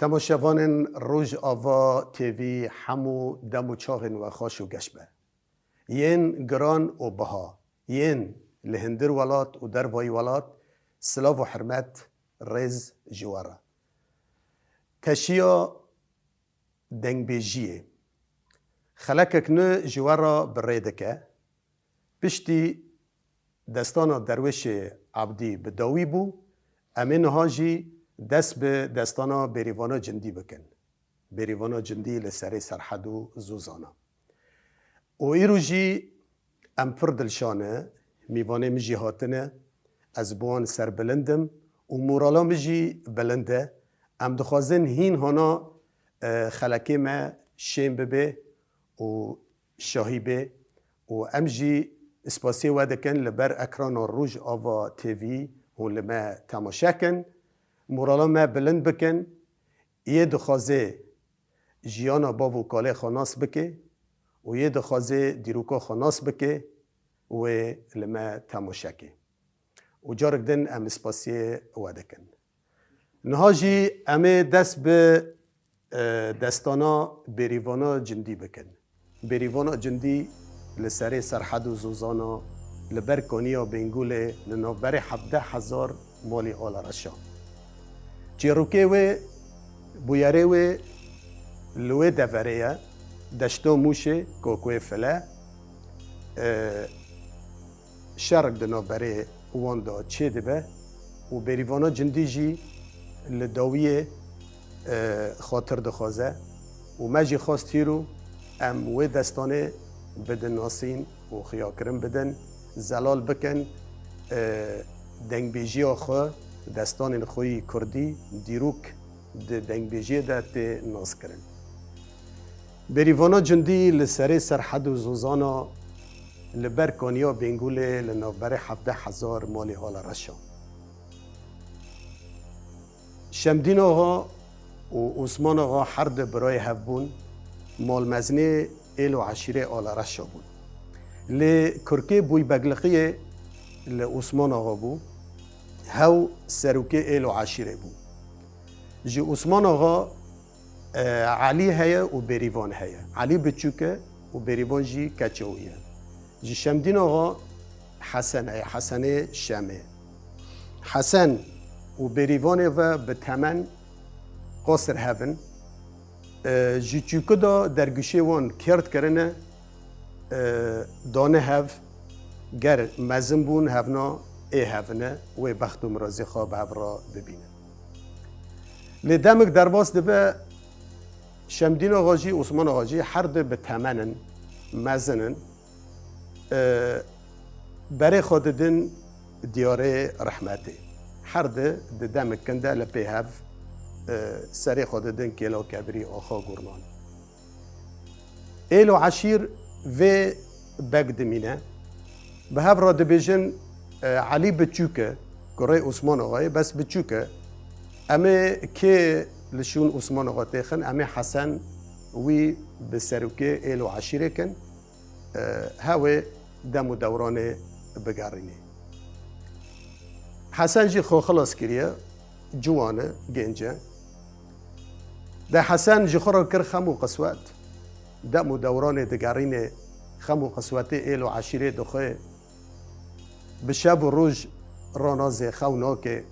تماشاوان روج آوا تیوی همو دم و چاغن و خاش و گشبه ین گران و بها ین لهندر ولات و در وای ولات سلاو و حرمت رز جوارا تشیا دنگ بیجیه خلکک نه جوارا بریدکه پشتی دستانا درویش عبدی بداوی بو امین هاجی دست به دستانا بریوانا جندی بکن بریوانا جندی لسری سرحد و زوزانا و ایرو جی ام پر دلشانه میوانه مجی هاتنه از بوان سر بلندم و مورالا مجی بلنده ام دخوازن هین هانا خلکی ما شیم ببه و شاهی به و ام جی اسپاسی ودکن لبر اکران روج آوا تیوی هون لما تماشاکن مورالا ما بلند بکن یه دخوازه جیانا باو کاله خاناس بکه و یه دخوازه دیروکا خاناس بکه و لما تماشاکه و جارک دن ام اسپاسی ودکن نهاجی امه دست به دستانا بریوانا جندی بکن بریوانا جندی لسری سرحد و زوزانا لبر کنیا بینگوله لنوبر 17,000 مالی آل رشا چیروکه و بویاره و لوه دوره دشتو موشه کوکوه فله شرق دنوبره واندا چه دبه و بریوانا جندی جی لداویه خاطر دخوازه و مجی خواست هیرو ام و دستانه بدن ناسین و خیاکرم بدن زلال بکن دنگ بیجی آخوا دستان خوی کردی دیروک دنگ بیجی ده تی ناس کرن بریوانا جندی لسری سرحد و زوزانا لبر کانیا بینگوله لنوبر 17,000 مالی آل رشا شمدین آقا و عثمان آقا حرد برای هفبون مال مزنه ایل و عشیره آل رشا بود لی کرکه بوی بگلقی لی عثمان آقا بود هاو سروکه ایل و عشیره بود جی عثمان آقا علی هیا و بریوان هیا علی بچوکه و بریوان جی کچویه جی شمدین آقا حسن هیا حسن شمه حسن و بریوان و به تمن قصر هفن جی چوکه دا درگوشه وان کرد کرنه دانه هف گر مزن بون هفنا ای هفنه و بخت و مرازی خواب هف را ببینه لدمک درباس دبه شمدین آقاجی عثمان آقاجی هر ده به تمنن مزنن برای خوددن دیاره رحمته هر ده دمک کنده لپی هف سری خوددن کلا کبری آخا گرمان ایل و عشیر و بگدمینه به هف را دبیجن علی بچوکه گره عثمان آقای بس بچوکه اما که لشون عثمان آقا تیخن اما حسن وی بسروکه ایل و عشیره کن هاوی دم و دوران بگرینه حسن جی خو خلاص کریه جوانه گنجه ده حسن جی خورا کر خمو قسوت دم و دوران دگرینه خمو قسوت ایل و عشیره دخواه بشب و روز راناز خوناکه که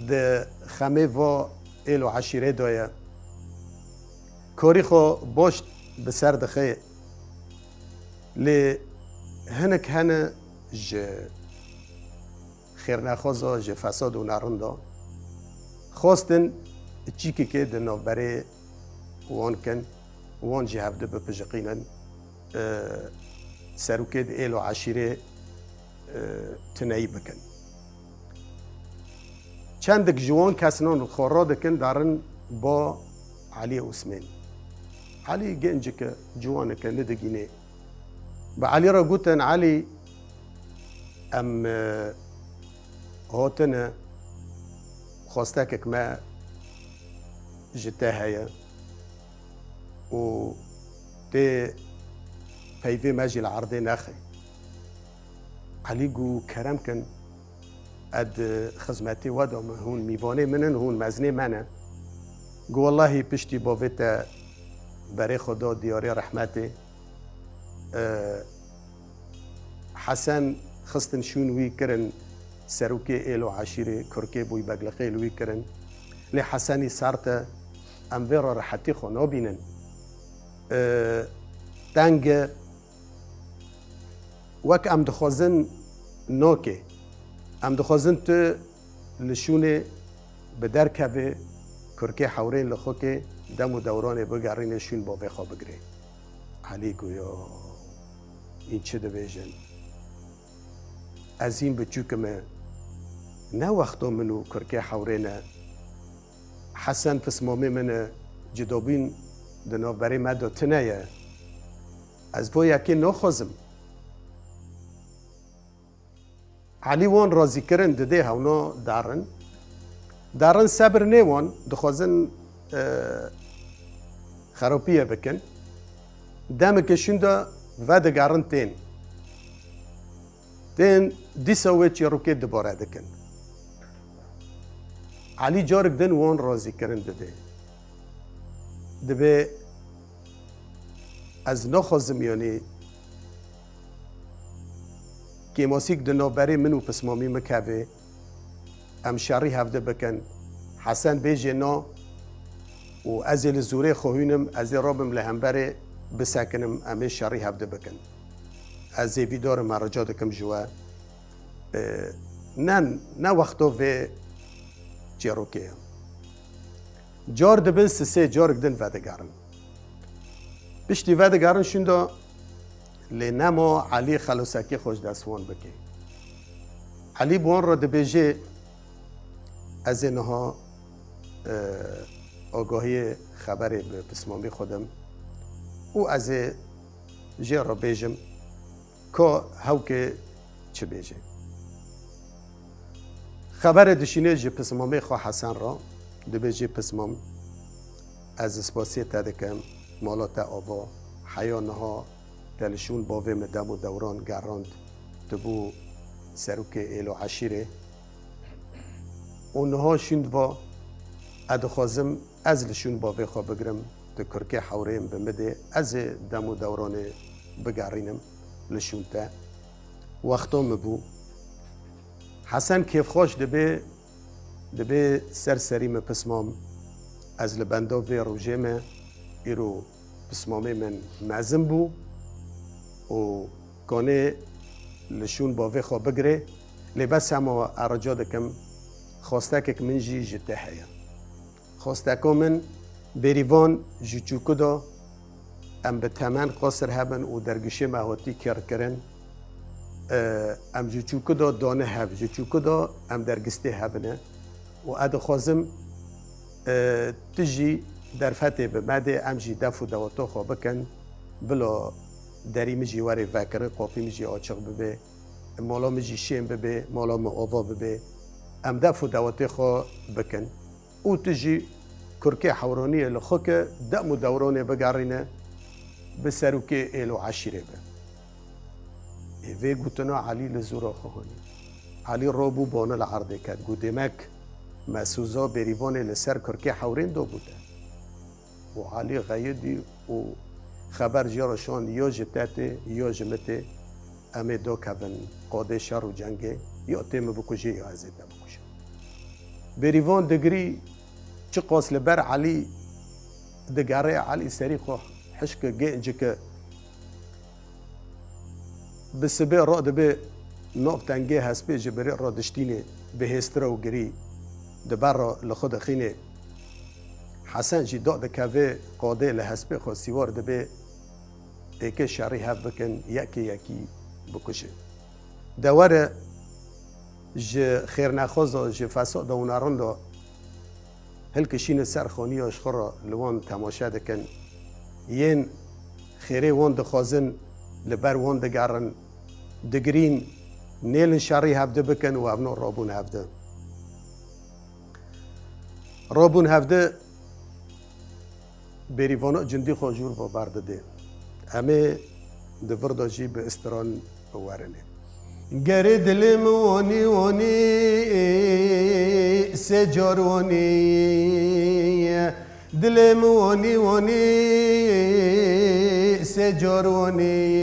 ده خمه و ایل و عشیره دایه کاری خو باشت بسر دخواه لی هنک هنه خیر نخوازا جه فساد و نرندا خواستن چیکی که ده نوبره وان کن وان جه هفته بپجقینن سروکه ده ایل و عشیره تنایی بکن چندک جوان کسنان خورا دکن دارن با علی عثمان علی گنج که جوانه که ندگینه با علی را گوتن علی ام هاتنه خواستک ما جته هیا و تی پیوی ماجی العرضه نخی علی گو کرم کن اد خدمتی ودم هون میوانه منن هون مزنه منه گو والله پشتی باویتا برای خدا دیاری رحمته حسن خستن شون وی کرن سروکی ایلو عشیره کرکی بوی بگلقی لوی کرن لی حسنی سارتا ام ویرا راحتی خو نابینن تنگ وک ام دخوازن نوکه ام دخوازن تو لشونه به درکه کرکی حورین لخوکه دم و دوران بگرین شون با وی خواه بگره علی گویا این چه دویجن از این بچوکمه نه وقتا منو کرکی حورینه حسن پسمامه منه جدابین دناو برای مدو تنیه از بو یکی نخوزم علی وان رازی کرن دده هونا دارن صبر نیوان دخوازن خرابیه بکن دم کشون دا و دگارن تین دیسا چی روکه دباره دکن علی جارک دن وان رازی کرن دبه از نخوازم یعنی که ماسیک دنو برای منو پسمامی مکوه ام شاری هفته بکن حسن بیجه نا و از زوره خوهینم از رابم لهمبره بسکنم امه شاری هفته بکن از ویدار مراجع کم جوا نه وقتو و جاروکه جار دبن سه جارک دن ودگارن بشتی ودگارن شوندا لنما علی خلوسکی خوش دستوان بکی علی بوان را دبیجه از اینها آگاهی خبر به پسمامی خودم و از جه را بیجم که هاو که چه بیجه خبر دشینه جه پسمامی خواه حسن را دبیجه پسمام از اسپاسی تدکم مالات آوا حیانها تلشون باوه مدام و دوران گراند تبو سروک ایلو عشیره اونها شوند با ادخوازم از لشون باوه خواه بگرم ده کرکه حوریم بمده از دم و دوران بگرینم لشون تا وقتا مبو حسن کیف خوش دبه سرسریم پسمام از لبندا و روژه ایرو پسمامه من معزم بو و کانه لشون باوه خواه بگره لبس همه ارجا دکم خواسته که من جی جته هیا خواسته که من بریوان جی چوکو دا ام به تمن قصر هبن و درگشه مهاتی کرن ام جی چوکو دا دانه هب جی چوکو دا ام درگسته هبنه و اد خوازم تجی در فتح به مده ام جی دفو دواتو خواه بکن بلا دری مجی وری وکره قاپی مجی آچق ببه مالا مجی شیم ببه مالا آوا ببه ام دفو دواتی خواه بکن او تجی کرکه حورانی لخو که دم و دورانه بگرینه به سروکه ایلو عشیره به اوه گوتنا علی لزورا خواهانی علی رابو بانه لعرده کرد گو دمک مسوزا بریوان لسر کرکه حورین دو بوده و علی غیدی و خبر جارشان یا جتته یا جمته امه دو کون قاده شر و جنگه یا تیم بکشه یا ازده بکشه بریوان دگری چه قاسل بر علی دگره علی سری خواه حشک گنج که بسبه را دبه ناب تنگه هسپه جبری را دشتینه به هسترا و گری دبر را لخود خینه حسن جی داد که قاده لحسبه خواه سیوار دبه ایک شری هف بکن یکی بکشه دواره جه خیر نخوازا جه فساد و نران دا هل کشین سرخانی اشخورا لوان تماشا دکن ین خیره وان دخوازن لبر وان دگرن دگرین نیلن شری هفته بکن و ابنا رابون هفته بریوانا جندی خواجور با برده ده همه دور داشی به استران ورنه گره دلم وانی سجار وانی دلم وانی وانی سجارونی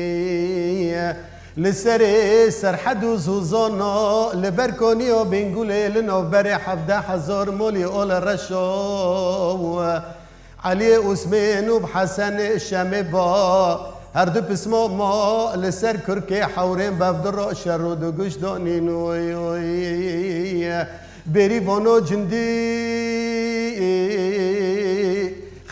لسر سرحد و زوزانا لبرکانی و بنگوله لنوبر 17,000 مولی اول رشو علی عثمان و حسن شمه با هر دو پسما ما لسر کرکی حورین بفدر شر و دو گوش دانین بری وانو جندی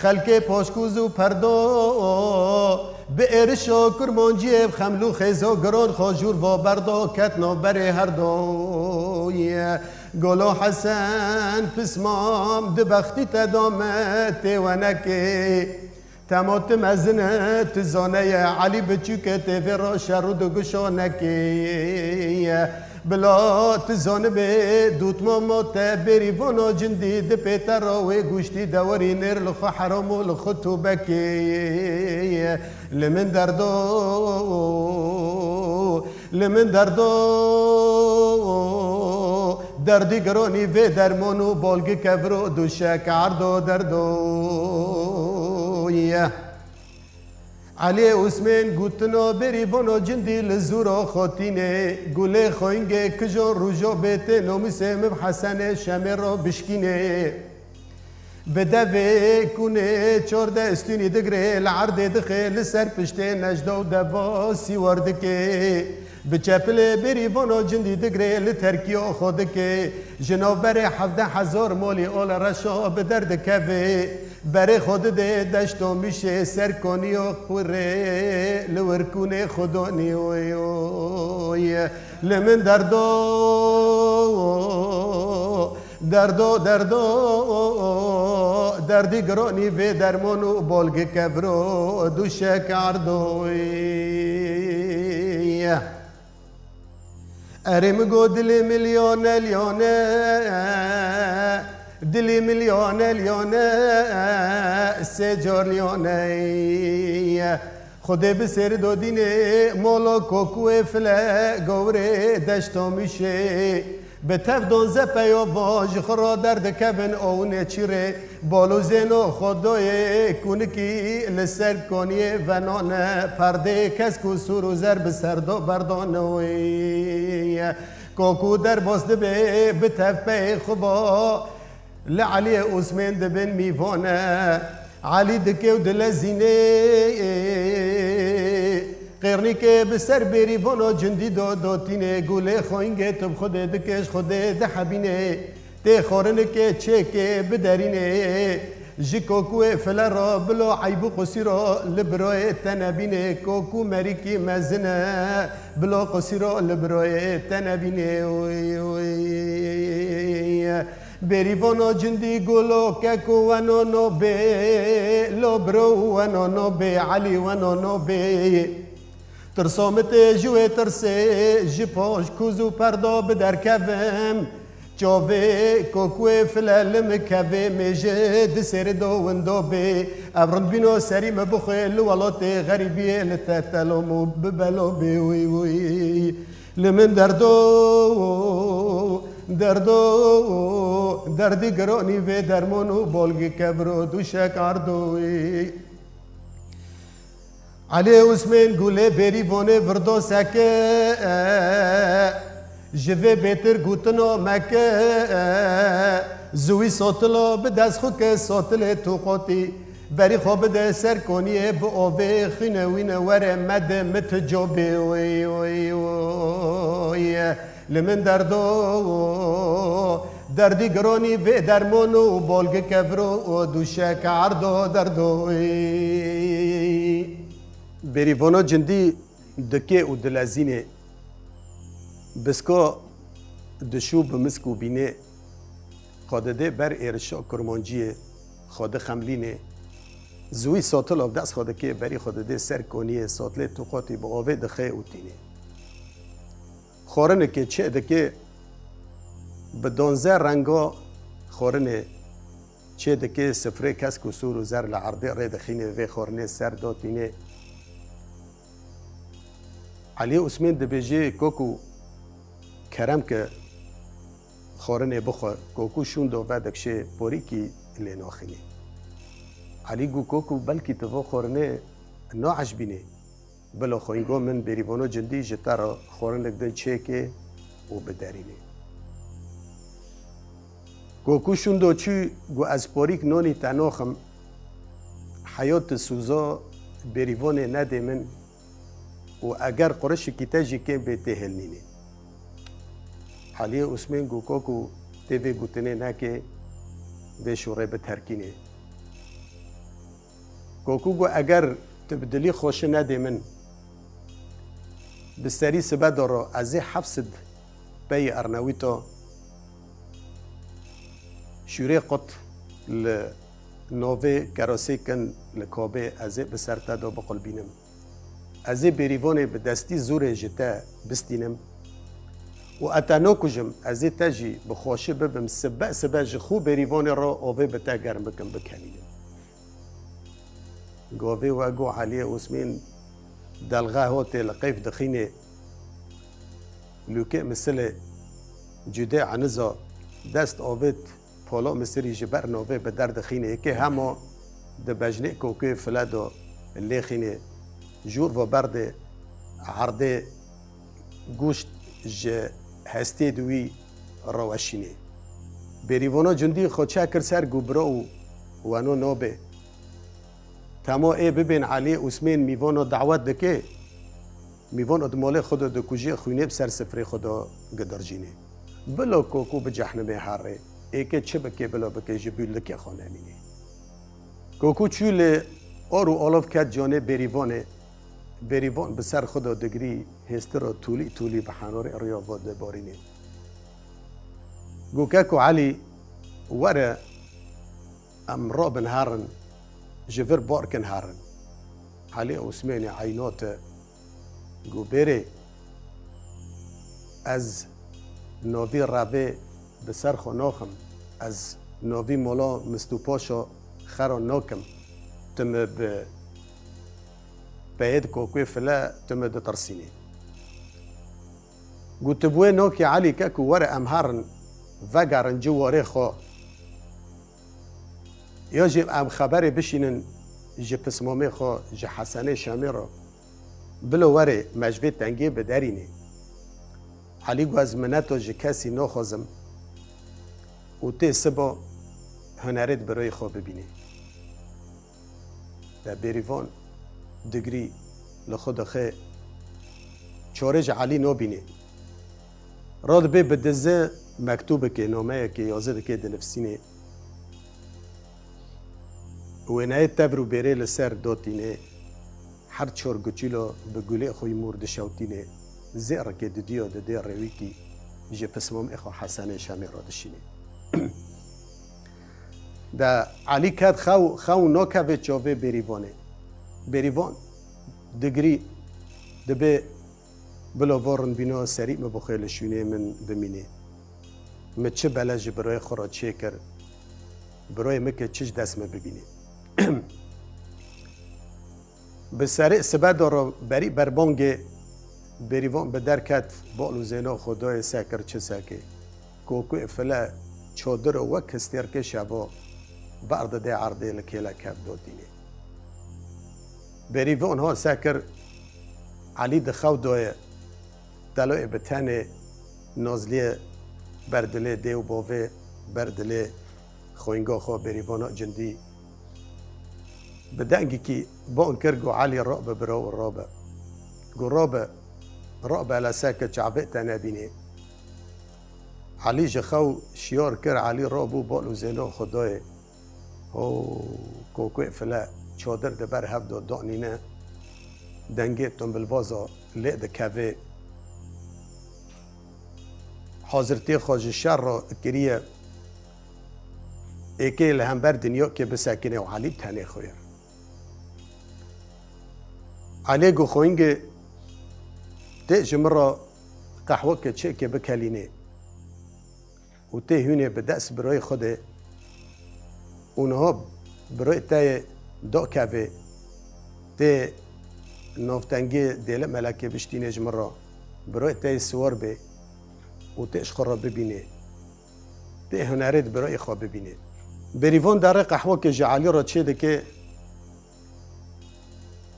خلک پاشکوز و پردو به ارشا کرمانجی خملو خیزو گران خاجور و بردا کتنا بره هر دوی گلو حسن پسمام دبختی تدامت ونکی تمات مزنه تزانه علی بچوکه تیوی را شرود و گشانکی بلا تزانه به دوت مامات بری وانا جندی ده پیتر راوی گوشتی دواری نیر لخو حرام و لخو توبکی لمن دردو دردی گرانی و درمانو بالگی کبرو دوشک عردو دردو علی عثمان گوتنا بری بانو جندی لزورا خاتینه گله خوینگه کجان روژا بیته نومیسه مبحسن شمه را بشکینه بدوه کنه چارده استونی دگره لعرده دخه لسر پشته نجده و دبا سیواردکه بچپل بری وانا جندی دگره لترکیه خودکه جنابر 17,000 مولی اول رشا به درد کفه بره خود ده دشتو میشه سرکانی و خوره لورکونه خودانی لمن دردی گرانی و درمانو بالگ کبرو دوشک عردوی ارم گو دل ملیونه دلی لیونه سجار لیونه خود بسر دادینه مولا کوکو فله گوره دشتا میشه به تف دانزه پیاواج خرا درد کبن اونه چیره بالو زینو خدای کنکی لسر کنیه ونانه پرده کس کو سور و زر بسردو بردانوی کوکو در باسته به تف پی خوبا لعلی عثمان دبن میوانه علی دکه و دلزینه قرنی که بسر بری وانا جندی داتینه گوله خوینگه تب خود دکش خود ده حبینه ده خورنه که چه که بدرینه جی کوکو فلا را بلا عیبو قصی را لبرای تنبینه کوکو مریکی مزنه بلا قصی را لبرای تنبینه بری وانا جندی گلو ککو ونانو به لبرو ونانو به علی ونانو به ترسامت جوه ترسه جی پاش کوزو پردا بدر کفم جاوه کوکوه فلالم کوه میجه دسر دو وندو به افرند بینو سری مبخل ولات غریبیه لتتلومو ببلو بی وی وی لمن دردی گرانی و درمانو بالگی کبرو دوشک عردوی علی عثمان گوله بری وانه وردو سکه جوه بیتر گوتنا مکه زوی ساتلا به دست خو که ساتل تو قاطی بری خواب ده سر کنیه با آوه خینه وینه وره مده متجابه وی وی وی لمن دردی گرانی و درمانو بالگ کبرو دوشک عردو دردوی بری وانا جندی دکه و دلزینه بسکا دشو بمسکو بینه خادده بر ارشا کرمانجیه خاده خملینه زوی ساتل آف دست خاده که بری خادده سر کنیه ساتله توقاتی با آوه دخه او تینه خورنه که چه دکه به 12 رنگا خورنه چه دکه سفره کس کسور و زر لعرده ره دخینه و خورنه سر داتینه علی عثمان دبیجه کوکو کرم که خورنه بخور کوکو شوندو و دکشه پوری کی لیناخینه علی گو کوکو بلکی تو خورنه ناعش بینه بلا خوینگو من بریوانو جندی جتا را خورن لگدن چیکه و بدرینه کوکو شوندو چی گو از پاریک نونی تناخم حیات سوزا بریوانه نده من و اگر قرش کتاجی که به تهلنینه علی عثمان گو کوکو تیوی گوتنه نکه به شوره به ترکینه کوکو گو اگر تبدلی خوش نده من بسری سبا دارا از حفظد بی ارنویتا شوره قط لنوه کراسه کن لکابه از بسرتا دا بقل بینم از بریوانه به دستی زور جتا بستینم و اتانو کجم از تاجی بخواشه ببم سبا جخو بریوانه را آوه بتا گرم بکن بکنینم گاوه و اگو علی عثمان دلغه هاته لقیف دخینه لوکه مثل جده عنزا دست آوید پالا مصری جبر نوه به در دخینه که همه ده بجنه کوکه فلادا اللي خینه جور و برد عرده گوشت ج هسته دوی روشینه بریوانا جندی خوچه کر سر گوبرا و انو نابه تما ای ببین علی عثمان میوانا دعوت دکه میوان ادماله خدا دکوجی خوینه بسر سفره خدا گدرجینه بلا کوکو به جهنم حره ای که چه بکه بلا بکه جبیل لکه خانه مینه کوکو چول آرو آلاف کد جانه بریوان بسر خدا دگری هسترا تولی به حنار ریاواد بارینه گوکاکو علی وره ام رابن هارن جفر باركن هارن علي عثماني عينات گوبره از نوی رابه بسر خناخم از نوی مولا مستو پاشا خرا ناکم تم به باید کوکوی فلا تم ده ترسيني قلت بوي نوكي علي كاكو ورا امهارن وگرن جواره خو یا جب ام خبری بشینن جه پسمامه خو جه حسنه شامی را بلو وره مجوه تنگی بدرینه علی گو از منتو جه کسی نخوازم و تی سبا هنرت برای خو ببینه در بریوان دگری لخود خی چارج علی نبینه راد به بدزه مکتوبه که نامه که یازده که دلفسینه و اینه تبرو بیره لسر داتینه هر چور گچیلا به گله خوی مورد شوتینه زیر که ددیا دده روی کی جه پسمام اخو حسن شامی را دشینه دا علی کد خو ناکوه چاوه بریوان دگری دبه بلا وارن بینا سریع مبخیل شونه من بمینه چه بلج برای خورا چه کر برای مکه چش دست ببینه به سریع سبه دارا بری بربانگ بریوان به درکت بالو زینا خدای سکر چه سکه کوکو افلا چادر وک استیر که شبا بعد ده عرضه لکیلا کب دادینه بریوان ها سکر علی دخو دای دلای بتن نازلیه بردله دیو باوه بردله خوینگاه خواه بریوانا جندی بدنگی که با اون کرگو علی رابه براو رابه گو رابه علا ساکت چعبه تنبینه علی جخو شیار کر علی رابو بالو زینا خدای کوکو فلا چادر دبر هف داد دانینه دنگی تنبلوازا لعد کوه حاضرتی خواج شر را کریه ایکی لهمبر دنیا که بسکنه و علی تنه خویر علی گو خوینگه تی جمرا قحوه که چه که بکلینه و تی هونه به دست برای خوده اونها برای تی دا کوه تی نافتنگی دیل ملکه بشتینه جمرا برای تی سوار به و تیش خورا ببینه تی هنرید برای خواه ببینه بریوان داره قحوه که جعالی را چه ده که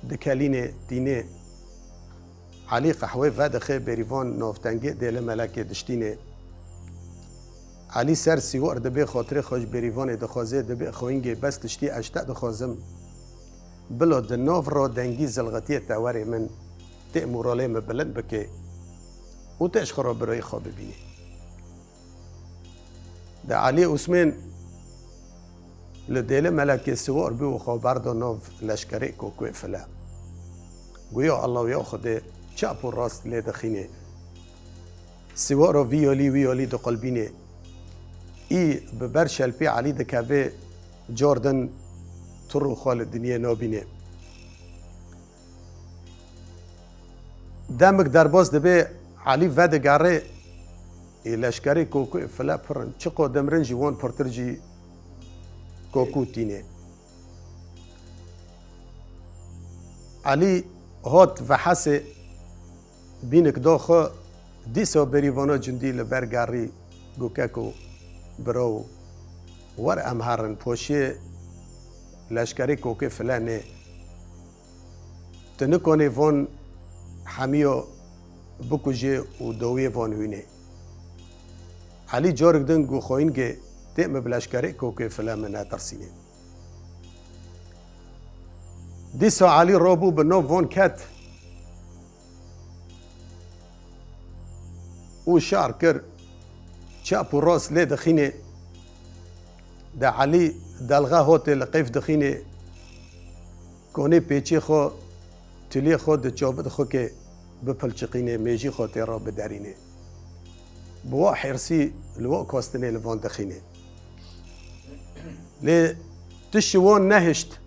دکلینه دینه علی قحوه و دخه بریوان نافتنگه دیل ملکه دشتینه علی سر سیوار دبی خاطر خوش بریوان دخوازه دبی خوینگه بس دشتی اشتا دخوازم بلا دناف را دنگی زلغتی تاوری من تی موراله مبلند بکه و تش خراب برای خواب ببینه ده علی عثمان لدیل ملکه سوار بی و خوابر دا ناف لشکره کوکوی فلا گویا الله یا خوده چاپ و راست لی دخینه سوار ویالی دا قلبینه ای ببر شلپی علی دکوه جاردن ترو خال دنیا نابینه دمک درباز دبه علی ود گاره لشکری کوکو فلا پرن چقو دمرن جوان پرترجی کوکو تینه علی هات و حس بینک داخل دیسا بریوانا جندی لبر گاری گوککو براو ور امهرن پوشی لشکری کوکو فلا نه تنکونه وان حمیو بکوجه و دویه وان وینه علی جارک دن گو خوینگه تیم بلشکره کوکه فلا من ترسینه دیسا علی رابو بنو وان کت او شعر کر چاپ و راس لی دخینه دا علی دلغه هوته لقیف دخینه کونه پیچی خو تلی خو د چابد خو که بپلچقینه میجی خو تیرا بدرینه بوا حرسی لوا کاستنه لوان دخینه لی تشوان نهشت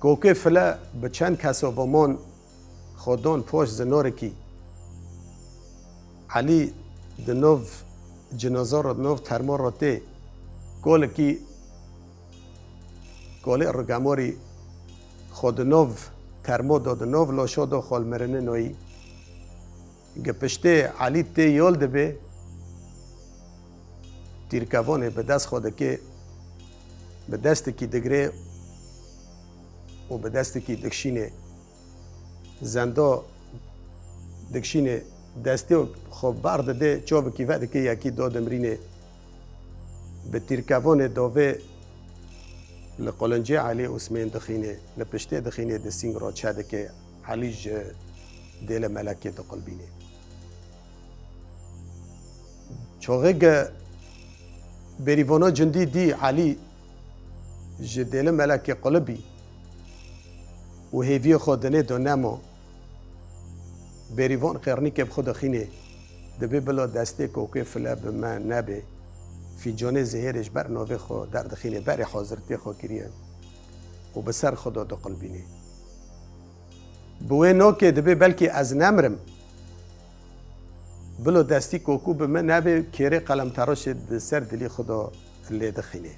کوکه فلا بچند کسا ومان خودان پاش زناره کی علی دنوف جنازه را دنوف ترمار را ته کول کی کول رگماری خود نوف ترمو داد نوف لاشا دا خال مرنه نایی گپشته علی ته یال دبه تیرکوانه به دست خود که به دست کی دگره و به دست کی دکشینه زنده دکشینه دستی و خوب برده ده چاو کی وقت که یکی دادم رینه به تیرکوان داوه لقلنجه علی عثمان دخینه لپشته دخینه دستینگ را چاده که علی دیل ملکه دا قلبینه چاقه بریوانا جندی دی علی دیل ملکه قلبی و هیوی خودنه دا نما بریوان قرنی که بخود دخینه دبی بلا دسته کوکه فلا به من نبه فی جان زهرش بر ناوه خو در دخینه بر حاضرتی خو کریه و بسر خدا دا قلبینه بوه نا که دبه بلکه از نمرم بلا دستی کوکو به من نبه کره قلم تراش سر دلی خدا لی دخینه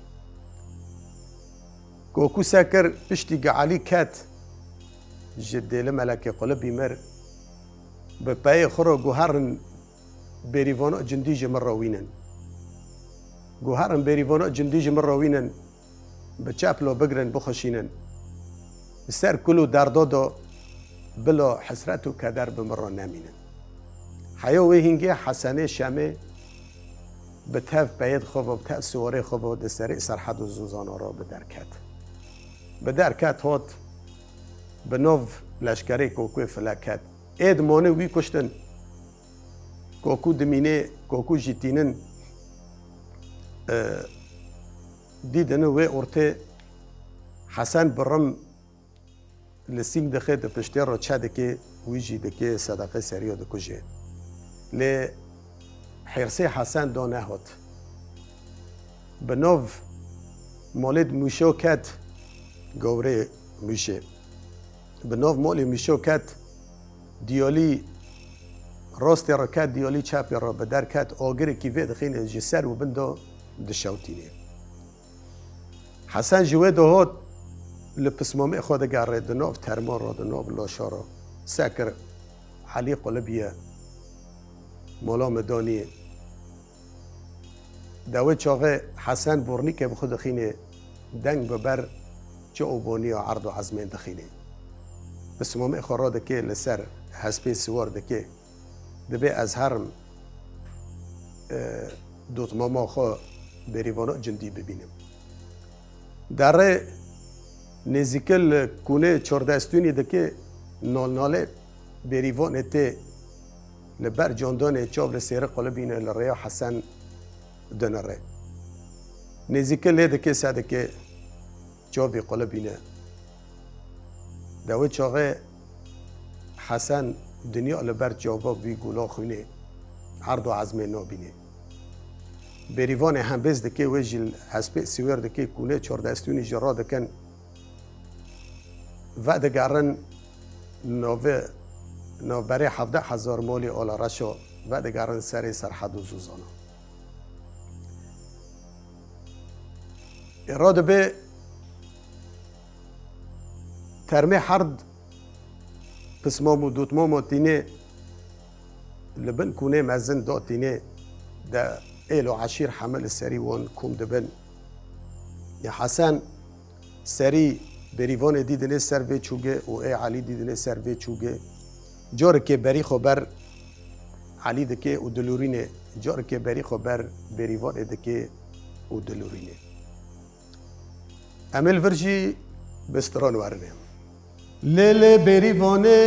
کوکو سکر پشتی گعالی کت جدیل ملک قلبی مر به پای خورا گوهرن بریوانا جندی جمر راوینن گوهرن بریوانا جندی جمر راوینن به چپلا بگرن بخشینن سر کلو دردادا بلا حسرت و کدر بمرا نمینن حیاوه هنگه حسنه شمه به تف باید خواب و تف سواره خواب و دستره سرحد و زوزانا را به درکت به درکت هات به نوف لشکره کوکوی فلکت اید مانه وی کشتن کوکو دمینه کوکو جیتینن دیدن و ارته حسن برم لسینگ دخه ده پشته را چه دکه ویجی دکه صدقه سریع دکجه لی حرسه حسن دانه هات به نوف مالد موشو کت گوره موشه به نوف مالی موشو کت دیالی راست را کت دیالی چپ را به در کت آگره کی وید خین جسر و بنده دشوتینه حسن جوه دهات لپسمامه خود گره دناف ترمار را دناف لاشا را سکر علی قلبیه مولا مدانیه دوه چاقه حسن برنی که بخود خینه دنگ ببر چه اوبانی و عرض و عزمین دخینه بسمام خورا دکه لسر حسب سوار دکه دبی از هرم دوتماما خو بریوانا جندی ببینم در نزیکل کونه چردستونی دکه نال ناله بریوان ته لبر جاندان چابر سیر قلبینه لریا حسن دنره نزیکل دکه سادکه چابی قلبینه دوی چاقه حسن دنیا لبر جوابا بی گولا خونه عرض و عزم نابینه بریوان هم بز دکه وجل حسب سویر دکه کونه چردستونی جرا دکن و دگرن نو برای 17,000 مالی آلا رشا و دگرن سر سرحد و زوزانا اراده به ترمه حرد پسمامو دوتمامو تینه لبن کونه مزن دا تینه دا ایلو عشیر حمل سری وان کم دبن یا حسن سری بریوان دیدنه سر به چوگه و ای علی دیدنه سر به چوگه جار که بری خبر علی دکه و دلورینه جار که بری خبر بریوان دکه و دلورینه عمل ورجی بستران ورنه لیل بریوانه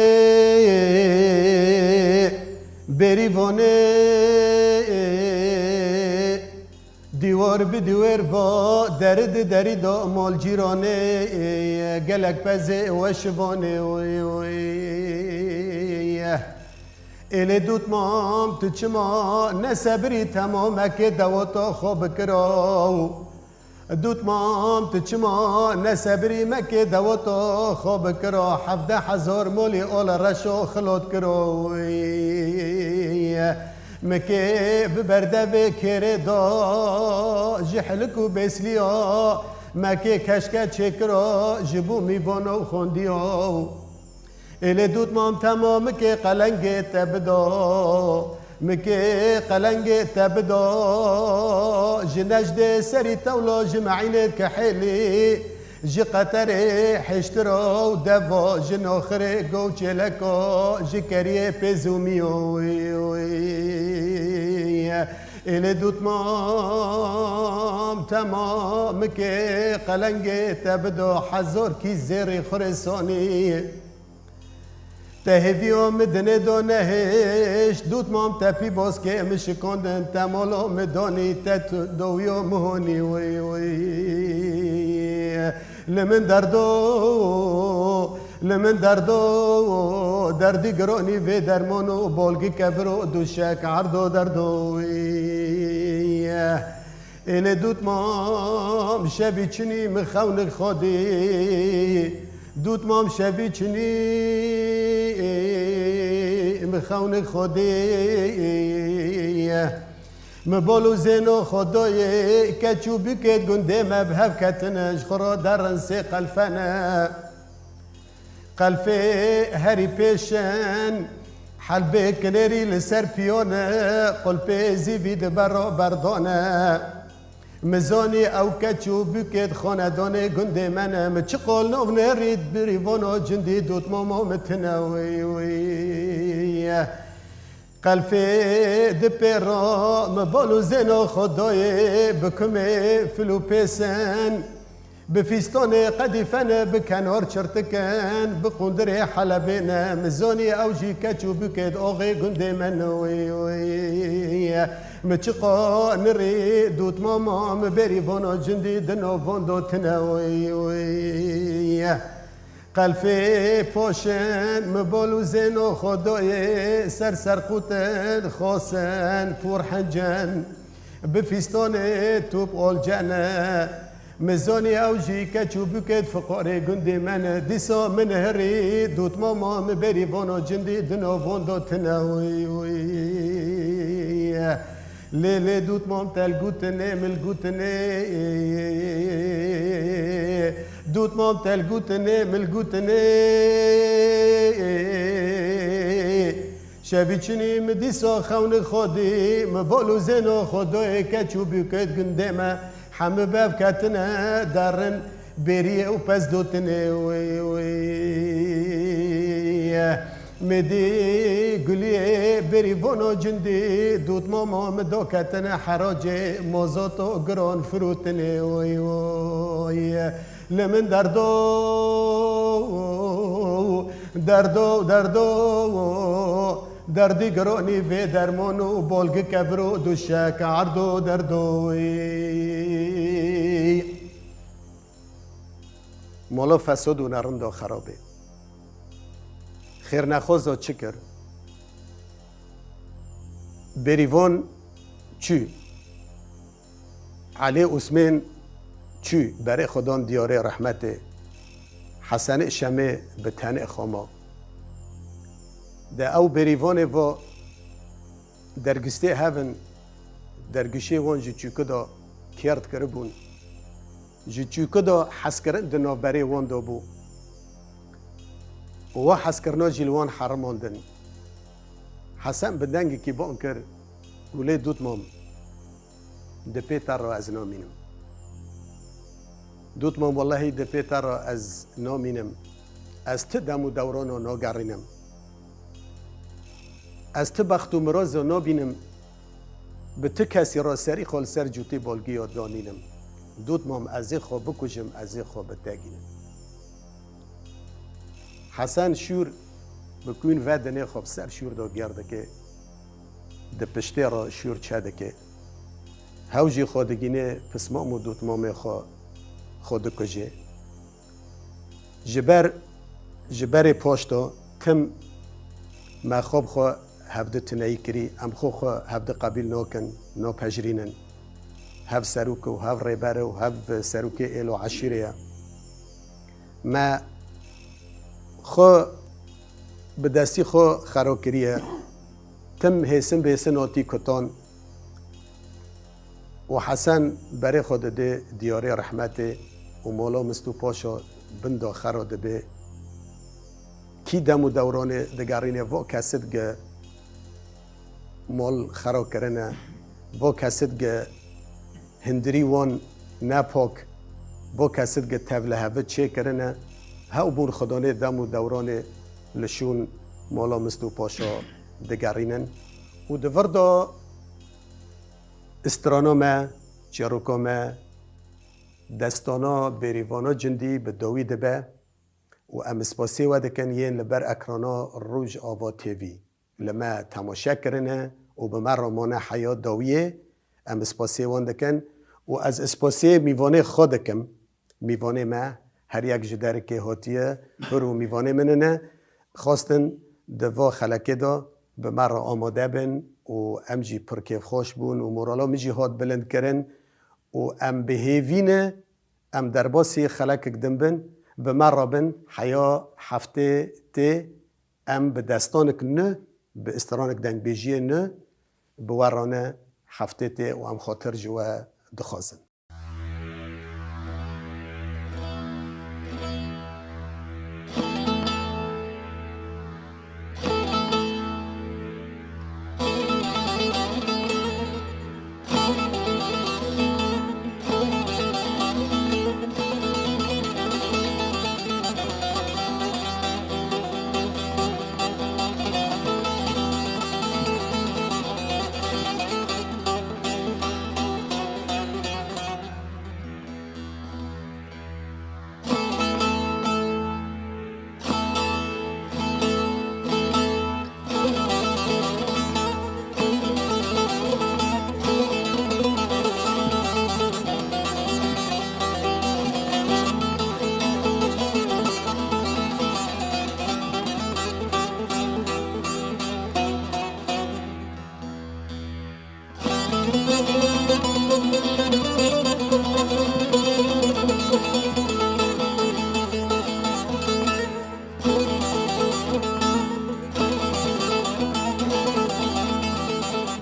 دیوار به دیوار با درد دری دا مال جیرانه گلک پزه و شوانه ایل دوت مام تو چما نسبری تمام که دواتا خواب کراو دوت مام تو چما نسبری مکه دواتا خواب کرا 17,000 مولی آل رشا خلات کرا مکه ببرده بکره دا جحلکو بسلیا مکه کشکه چکرا جبو میبانا و خوندیا ایل دوت مام تمام که قلنگ تبدا مكي قلنج تبدا جنجد سري تولا جمعينت كحيلي جي قطري حشترا ودفا جناخري قوچ لكا جي كريه بزوميو إلي دوت مام تمام كي قلنج تبدا حزور كي زيري خرساني تهدیو مدنه دانهش دوت مام تپی باز که مشکاندن تمالا مدانی تت دویو مهانی وی وی لمن دردو دردی گرانی و درمانو بالگی کبرو دوشک عردو دردو وی ایل دوت مام شبی چنی مخون خودی دوت مام شبی چنی مخون خودی مبالو زینو خدای کچو بکت گنده مبهب کتنش خورا درن سی قلفنه قلفه هری پیشن حلبه کنری لسر پیانه قلبه زیوید برا بردانه مزانی او کچو بکت خاندان گنده منه مچه قال نو نرید بریوانا جندی دوت ماما متنوی قلفه دپرا مبالو زنا خدای بکمه فلو پیسن بفیستان قدیفن بکنار چرتکن بقندر حلبین مزانی او جی کچو بکت آغی گنده منوی مچقا نری دوت ماما مبری وانا جندی دنا واندو تنوی قلفه پاشن مبالو زنو خدای سر قوتن خاصن پور حنجن بفیستان توب آل جنه مزانی اوجی کچو بکت فقاره گندی من دیسا من هری دوت ماما مبری وانا جندی دنا واندو تنوی لیلی دوت مام تل گوتنه مل گوتنه دوت مام تل گوتنه مل گوتنه شبی چنی مدیسا خون خودی مبالو زنو خدای کچو بکت گنده ما همه بف کتنه درن بریه و پس دوتنه مدی گلی بریوانو جندی دوت ماما مدوکتن حراج موزاتو گران فروتنه وی وی لمن دردی گرانی و درمانو بالگ کبرو دوشک عردو دردوی مولا فساد و نرندو خرابه خیر نخوازا چه کر بریوان چی علی عثمان چی برای خدان دیاره رحمت حسن شمه به تن خاما ده او بریوان و درگسته هفن درگشه وان جی چوکه دا کرد کربون جی چوکه دا حس کرن دنا بری وان دا بو و حس کرنا جلوان حرماندن حسن بدنگی که با انکر ولی دوت مام ده پیتر را از نامینم دوت مام والله ده پیتر را از نامینم از تدم و دوران و ناگرینم از تو بخت و مراز و نابینم به تو کسی را سری خال سر جوتی بالگی یا دانینم دوت مام از خواب بکشم از خواب بتگینم حسن شور بکوین ودنه خواب سر شور دا گرده که ده پشته را شور چده که هوجی خودگینه پس مام و دوت مام خود کجه جبر پاشتا کم ما خواب خواه هفته تنایی کری ام خواه هفته قبیل ناکن ناپجرینن هف سروک و هف ریبره و هف سروک ایلو عشیره ما خواه به دستی خواه خرا کریه تم حسن به حسن آتی کتان و حسن برای خود ده دیاره رحمت و مولا مستو پاشا بندا خرا ده به کی دم و دوران دگرینه و کسید گه مال خرا کرنه و کسید گه هندری وان نپاک و کسید گه تبله هفت چه کرنه ها بون خدانه دم و دوران لشون مالا مستو پاشا دگرینن و دوردا استرانا ما چروکا ما دستانا بریوانا جندی به داوی دبه و ام اسپاسی و دکن یین لبر اکرانا روج آوا تیوی لما تماشا کرنه و به من رامانه حیات داویه ام اسپاسی وان دکن و از اسپاسی میوانه خودکم میوانه ما هر یک جدر که هاتیه برو میوانه مننه خواستن دوا خلکه دا به من را آماده بن و ام جی پرکیف خوش بون و مورالا می جی هات بلند کرن و ام بهیوینه ام درباسی خلک کدن بن به من را بن حیا هفته تی ام به دستانک نه به استرانک دنگ بیجیه نه بورانه هفته تی و ام خاطر جوا دخوازن